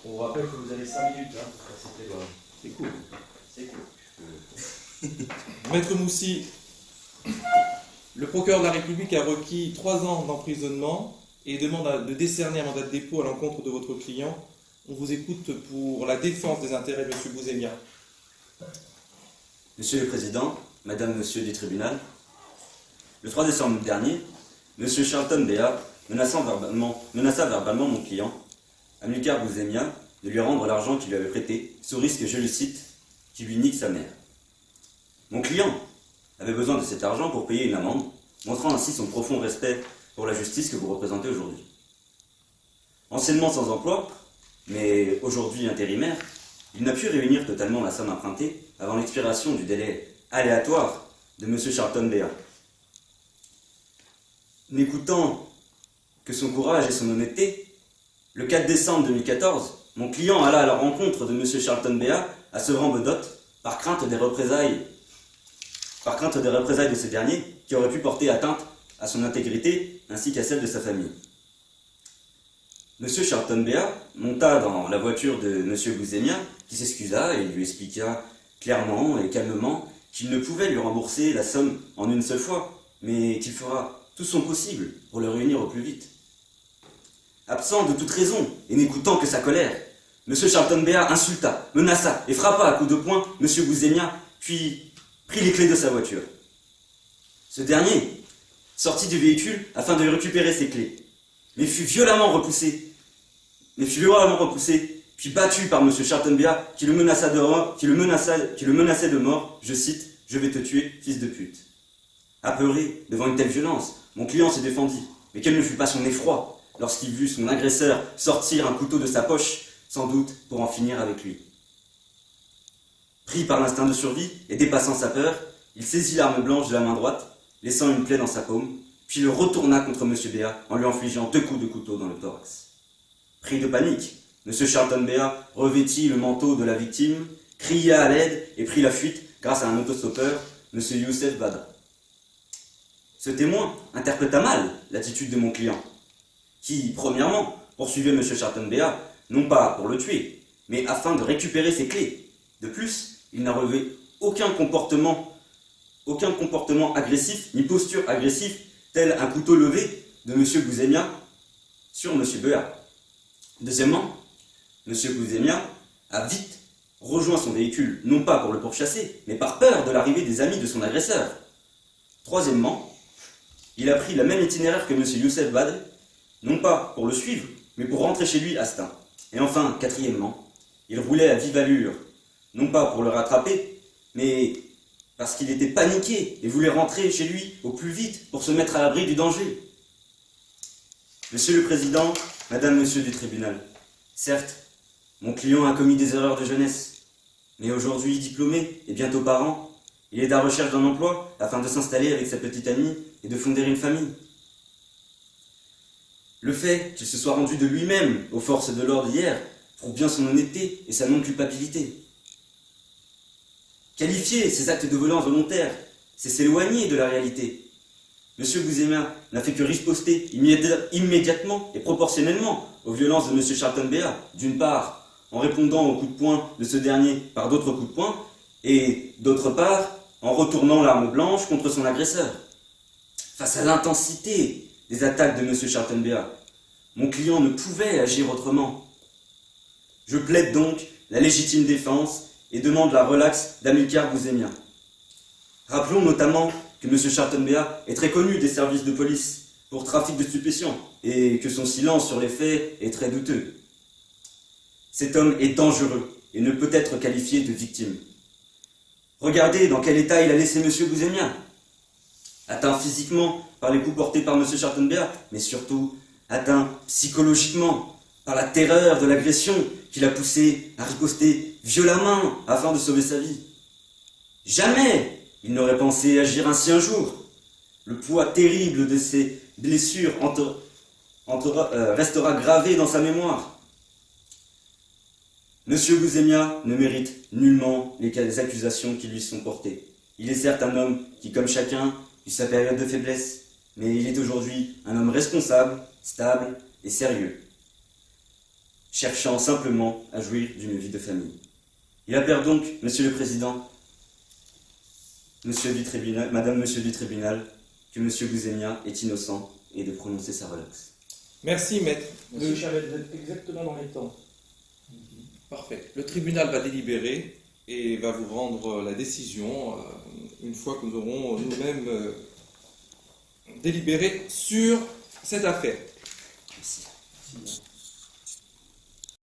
On vous rappelle que vous avez 5 minutes pour faire cette loi. C'est cool. C'est cool. Maître Moussi, le procureur de la République a requis 3 ans d'emprisonnement et demande de décerner un mandat de dépôt à l'encontre de votre client. On vous écoute pour la défense des intérêts de M. Bouzemia. Monsieur le Président, Madame, Monsieur du tribunal, le 3 décembre dernier, Monsieur Charlton Béat menaça verbalement mon client, Amilcar Bouzemia, de lui rendre l'argent qu'il lui avait prêté, sous risque, je le cite, qu'il lui nique sa mère. Mon client avait besoin de cet argent pour payer une amende, montrant ainsi son profond respect pour la justice que vous représentez aujourd'hui. Anciennement sans emploi, mais aujourd'hui intérimaire, il n'a pu réunir totalement la somme empruntée avant l'expiration du délai aléatoire de M. Charlton Béat. N'écoutant que son courage et son honnêteté, le 4 décembre 2014, mon client alla à la rencontre de M. Charlton Béat à Sevran-Bedotte par crainte des représailles de ce dernier qui auraient pu porter atteinte à son intégrité ainsi qu'à celle de sa famille. M. Charlton Béat monta dans la voiture de M. Bouzemia qui s'excusa et lui expliqua clairement et calmement qu'il ne pouvait lui rembourser la somme en une seule fois, mais qu'il fera tout son possible pour le réunir au plus vite. Absent de toute raison et n'écoutant que sa colère, M. Charlton Béat insulta, menaça et frappa à coups de poing M. Bouzemia, puis prit les clés de sa voiture. Ce dernier sortit du véhicule afin de récupérer ses clés, mais fut violemment repoussé, puis battu par M. Charlton Béat qui le menaçait de mort, je cite, « Je vais te tuer, fils de pute ». Apeuré devant une telle violence, mon client se défendit, mais quel ne fut pas son effroi lorsqu'il vit son agresseur sortir un couteau de sa poche, sans doute pour en finir avec lui. Pris par l'instinct de survie et dépassant sa peur, il saisit l'arme blanche de la main droite, laissant une plaie dans sa paume, puis le retourna contre M. Béat en lui infligeant 2 coups de couteau dans le thorax. Pris de panique, M. Charlton Béat revêtit le manteau de la victime, cria à l'aide et prit la fuite grâce à un autostoppeur, M. Youssef Badr. Ce témoin interpréta mal l'attitude de mon client, qui, premièrement, poursuivait M. Charlton Béat, non pas pour le tuer, mais afin de récupérer ses clés. De plus, il n'a relevé aucun comportement agressif, ni posture agressive, tel un couteau levé de M. Bouzemia sur M. Béat. Deuxièmement, M. Bouzemia a vite rejoint son véhicule, non pas pour le pourchasser, mais par peur de l'arrivée des amis de son agresseur. Troisièmement, il a pris le même itinéraire que M. Youssef Badr, non pas pour le suivre, mais pour rentrer chez lui à Stein. Et enfin, quatrièmement, il roulait à vive allure, non pas pour le rattraper, mais parce qu'il était paniqué et voulait rentrer chez lui au plus vite pour se mettre à l'abri du danger. Monsieur le Président, Madame, Monsieur du tribunal, certes, mon client a commis des erreurs de jeunesse, mais aujourd'hui diplômé et bientôt parent, il est à la recherche d'un emploi afin de s'installer avec sa petite amie et de fonder une famille. Le fait qu'il se soit rendu de lui-même aux forces de l'ordre hier prouve bien son honnêteté et sa non-culpabilité. Qualifier ces actes de violence volontaire, c'est s'éloigner de la réalité. M. Bouzemia n'a fait que riposter immédiatement et proportionnellement aux violences de M. Charlton Béat, d'une part en répondant aux coups de poing de ce dernier par d'autres coups de poing, et d'autre part en retournant l'arme blanche contre son agresseur. Face à l'intensité des attaques de M. Charlton Béat, mon client ne pouvait agir autrement. Je plaide donc la légitime défense et demande la relaxe d'Amilcar Bouzemia. Rappelons notamment que M. Charlton Béat est très connu des services de police pour trafic de stupéfiants et que son silence sur les faits est très douteux. Cet homme est dangereux et ne peut être qualifié de victime. Regardez dans quel état il a laissé M. Bouzemia. Atteint physiquement par les coups portés par M. Charlton Béat, mais surtout atteint psychologiquement par la terreur de l'agression qui l'a poussé à riposter violemment afin de sauver sa vie. Jamais il n'aurait pensé agir ainsi un jour. Le poids terrible de ses blessures restera gravé dans sa mémoire. M. Bouzemia ne mérite nullement les accusations qui lui sont portées. Il est certes un homme qui, comme chacun, eut sa période de faiblesse, mais il est aujourd'hui un homme responsable, stable et sérieux. cherchant simplement à jouir d'une vie de famille. Il appelle donc, Monsieur le Président, Madame Monsieur du Tribunal, que Monsieur Bouzemia est innocent et de prononcer sa relaxe. Merci, maître. Monsieur Chavet, vous êtes exactement dans les temps. Parfait. Le tribunal va délibérer et va vous rendre la décision une fois que nous aurons nous-mêmes délibéré sur cette affaire. Merci.